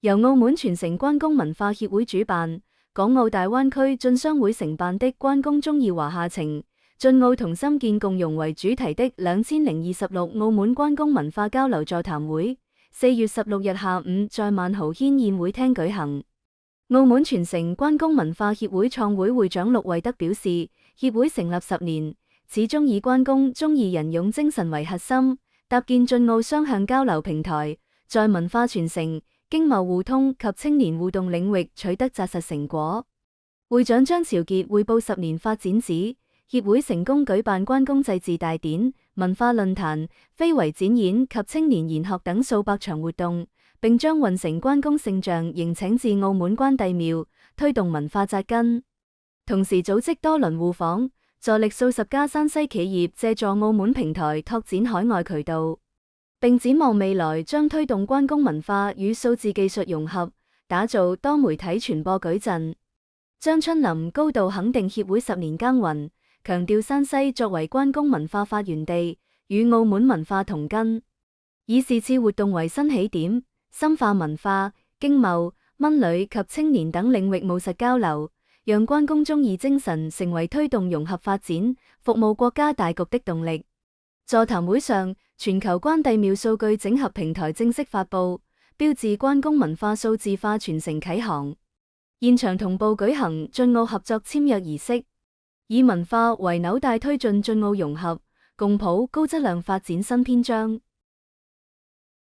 由澳門傳承關公文化協會主辦，港澳大灣區進商會承辦的關公忠義華夏情，進澳同心建共融為主題的2026澳門關公文化交流座談會，4月16日下午在萬豪軒宴會廳舉行。澳門傳承關公文化協會創會會長陸惠德表示，協會成立10年，始終以關公忠義仁勇精神為核心，搭建進澳雙向交流平台，在文化傳承、經貿互通及青年互動領域取得紮實成果。會長張朝傑匯報10年發展指，協會成功舉辦關公祭祀大典、文化論壇、非遺展演及青年研學等數百場活動，並將運承關公聖像迎請至澳門關帝廟，推動文化紮根。同時組織多輪互訪，助力數十家山西企業借助澳門平台拓展海外渠道，並展望未來將推動關公文化與數字技術融合，打造多媒體傳播矩陣。張春林高度肯定協會10年耕耘，強調山西作為關公文化發源地，與澳門文化同根，以是次活動為新起點，深化文化、經貿、蚊旅及青年等領域務實交流，讓關公忠義精神成為推動融合發展、服務國家大局的動力。座談會上，全球關帝廟數據整合平台正式發布，標誌關公文化數字化傳承啟航。現場同步舉行進澳合作簽約儀式，以文化為紐帶推進進澳融合，共譜高質量發展新篇章。